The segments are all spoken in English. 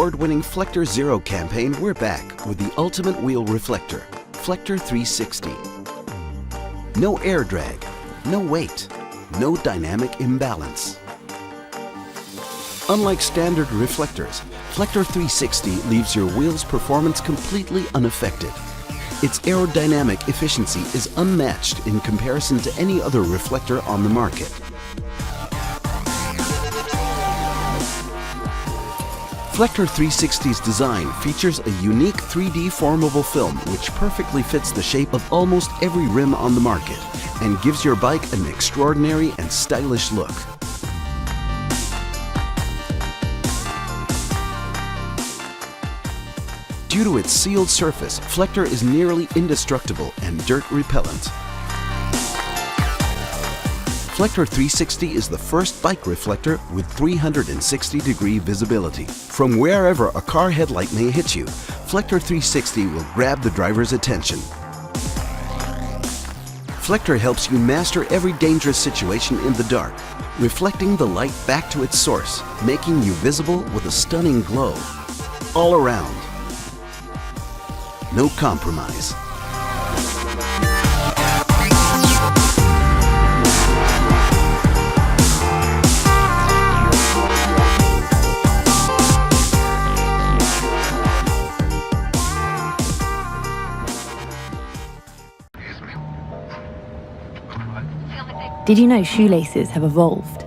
award-winning Flector Zero campaign, we're back with the ultimate wheel reflector, Flector 360. No air drag, no weight, no dynamic imbalance. Unlike standard reflectors, Flector 360 leaves your wheel's performance completely unaffected. Its aerodynamic efficiency is unmatched in comparison to any other reflector on the market. Flector 360's design features a unique 3D formable film which perfectly fits the shape of almost every rim on the market and gives your bike an extraordinary and stylish look. Due to its sealed surface, Flector is nearly indestructible and dirt repellent. Flector 360 is the first bike reflector with 360-degree visibility. From wherever a car headlight may hit you, Flector 360 will grab the driver's attention. Flector helps you master every dangerous situation in the dark, reflecting the light back to its source, making you visible with a stunning glow. All around. No compromise. Did you know shoelaces have evolved?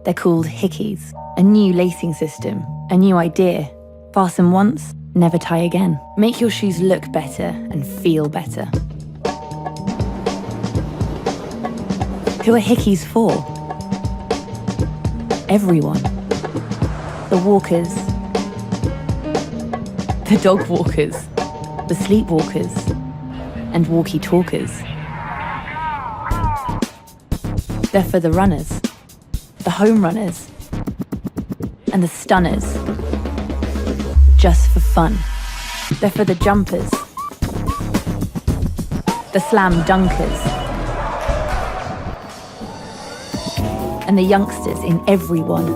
They're called Hiccups, a new lacing system, a new idea. Fasten once, never tie again. Make your shoes look better and feel better. Who are Hiccups for? Everyone. The walkers, the dog walkers, the sleepwalkers, and walkie-talkers. They're for the runners, the home runners, and the stunners. Just for fun. They're for the jumpers, the slam dunkers, and the youngsters in everyone.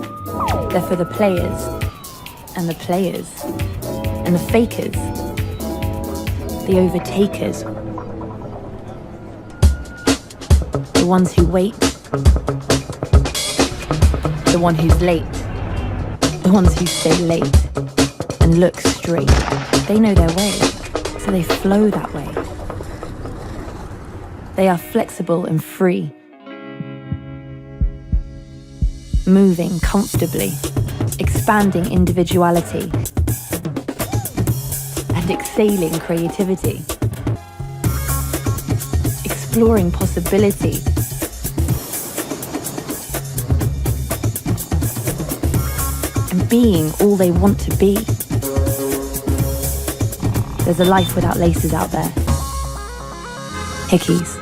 They're for the players, and the players, and the fakers, the overtakers, the ones who wait, the one who's late, the ones who stay late and look straight. They know their way, so they flow that way. They are flexible and free, moving comfortably, expanding individuality, and exhaling creativity, exploring possibility, and being all they want to be. There's a life without laces out there. Hiccups.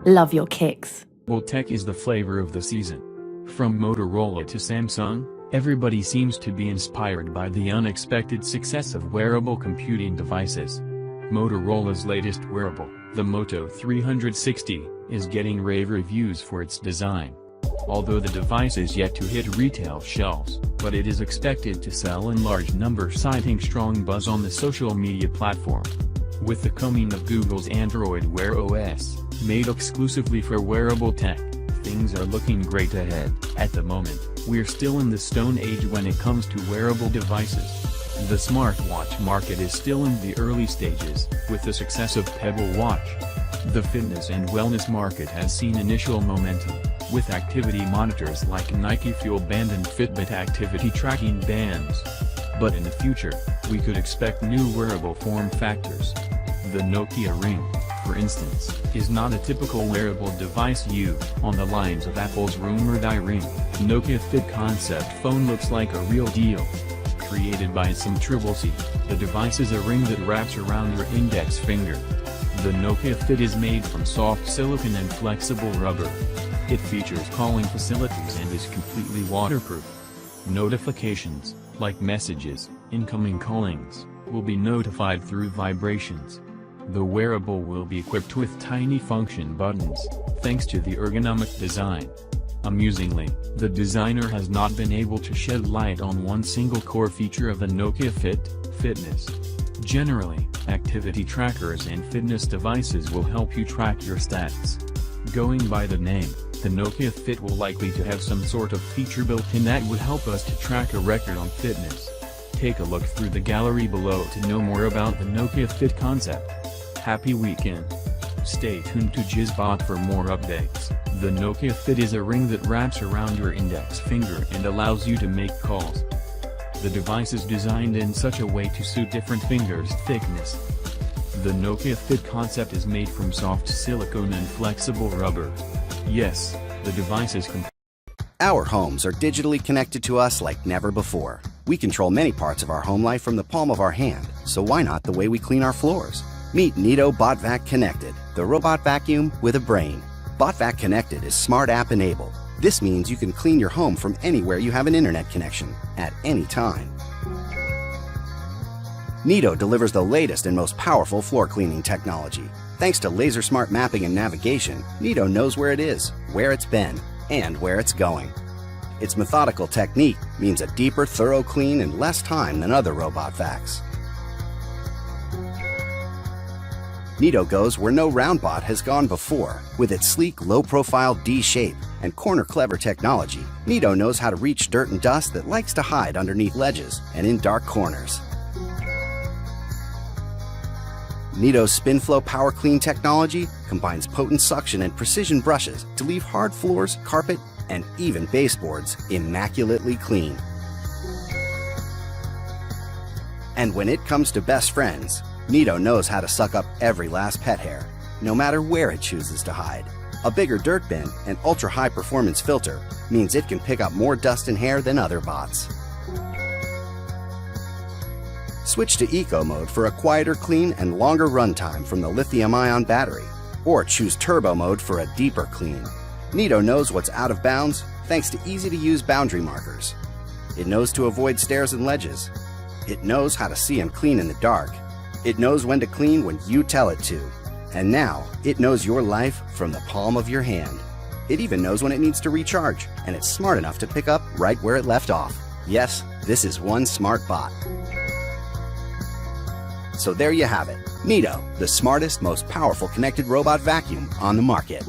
Love your kicks. Tech is the flavor of the season. From Motorola to Samsung, everybody seems to be inspired by the unexpected success of wearable computing devices. Motorola's latest wearable, the Moto 360, is getting rave reviews for its design. Although the device is yet to hit retail shelves, but it is expected to sell in large numbers, citing strong buzz on the social media platform. With the coming of Google's Android Wear OS, made exclusively for wearable tech, things are looking great ahead. At the moment, we're still in the Stone Age when it comes to wearable devices. The smartwatch market is still in the early stages, with the success of Pebble Watch. The fitness and wellness market has seen initial momentum, with activity monitors like Nike Fuel Band and Fitbit activity tracking bands. But in the future, we could expect new wearable form factors. The Nokia Ring, for instance, is not a typical wearable device used on the lines of Apple's rumored iRing. Nokia Fit concept phone looks like a real deal. Created by SimTribblesy, the device is a ring that wraps around your index finger. The Nokia Fit is made from soft silicone and flexible rubber. It features calling facilities and is completely waterproof. Notifications, like messages, incoming callings, will be notified through vibrations. The wearable will be equipped with tiny function buttons, thanks to the ergonomic design. Amusingly, the designer has not been able to shed light on one single core feature of the Nokia Fit, fitness. Generally, activity trackers and fitness devices will help you track your stats. Going by the name, the Nokia Fit will likely to have some sort of feature built in that would help us to track a record on fitness. Take a look through the gallery below to know more about the Nokia Fit concept. Happy weekend! Stay tuned to Jizzbot for more updates. The Nokia Fit is a ring that wraps around your index finger and allows you to make calls. The device is designed in such a way to suit different fingers' thickness. The Nokia Fit concept is made from soft silicone and flexible rubber. Yes, the device is Our homes are digitally connected to us like never before. We control many parts of our home life from the palm of our hand, so why not the way we clean our floors? Meet Neato Bot Vac Connected, the robot vacuum with a brain. Bot Vac Connected is smart app enabled. This means you can clean your home from anywhere you have an internet connection, at any time. Neato delivers the latest and most powerful floor cleaning technology. Thanks to laser smart mapping and navigation, Neato knows where it is, where it's been, and where it's going. Its methodical technique means a deeper, thorough clean in less time than other robot vacs. Neato goes where no round bot has gone before. With its sleek, low-profile D shape and corner-clever technology, Neato knows how to reach dirt and dust that likes to hide underneath ledges and in dark corners. Neato's SpinFlow Power Clean technology combines potent suction and precision brushes to leave hard floors, carpet, and even baseboards immaculately clean. And when it comes to best friends, Neato knows how to suck up every last pet hair, no matter where it chooses to hide. A bigger dirt bin and ultra-high performance filter means it can pick up more dust and hair than other bots. Switch to Eco Mode for a quieter clean and longer runtime from the lithium-ion battery, or choose Turbo Mode for a deeper clean. Neato knows what's out of bounds thanks to easy-to-use boundary markers. It knows to avoid stairs and ledges. It knows how to see and clean in the dark. It knows when to clean when you tell it to. And now, it knows your life from the palm of your hand. It even knows when it needs to recharge, and it's smart enough to pick up right where it left off. Yes, this is one smart bot. So there you have it. Neato, the smartest, most powerful connected robot vacuum on the market.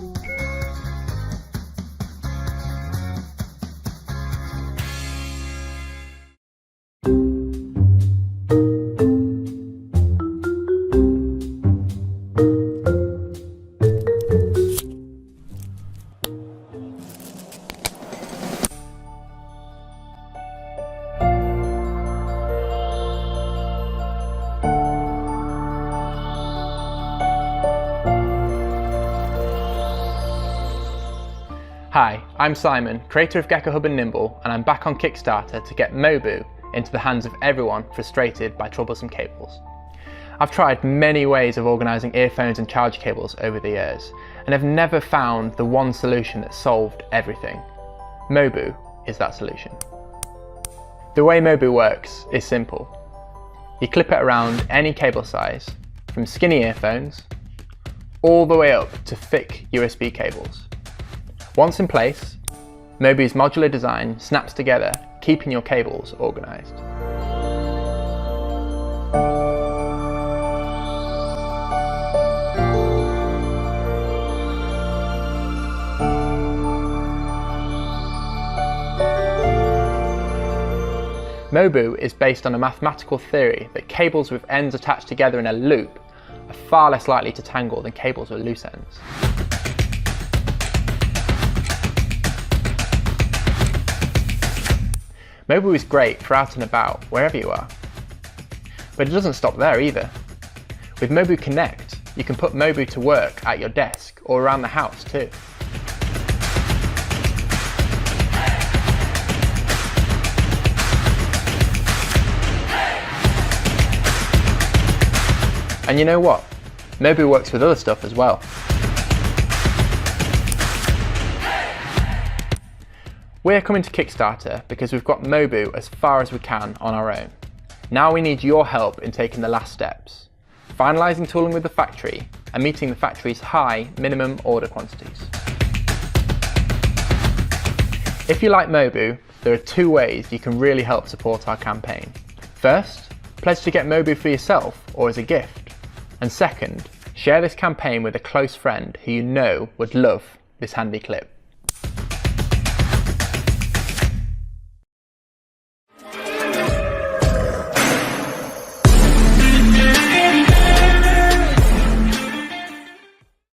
Hi, I'm Simon, creator of Gecko Hub and Nimble, and I'm back on Kickstarter to get MoBo into the hands of everyone frustrated by troublesome cables. I've tried many ways of organising earphones and charge cables over the years, and have never found the one solution that solved everything. MoBo is that solution. The way MoBo works is simple. You clip it around any cable size, from skinny earphones, all the way up to thick USB cables. Once in place, MoBo's modular design snaps together, keeping your cables organised. MoBo is based on a mathematical theory that cables with ends attached together in a loop are far less likely to tangle than cables with loose ends. MoBo is great for out and about, wherever you are. But it doesn't stop there either. With MoBo Connect, you can put MoBo to work at your desk or around the house too. And you know what? MoBo works with other stuff as well. We're coming to Kickstarter because we've got MoBo as far as we can on our own. Now we need your help in taking the last steps, finalising tooling with the factory and meeting the factory's high minimum order quantities. If you like MoBo, there are two ways you can really help support our campaign. First, pledge to get MoBo for yourself or as a gift. And second, share this campaign with a close friend who you know would love this handy clip.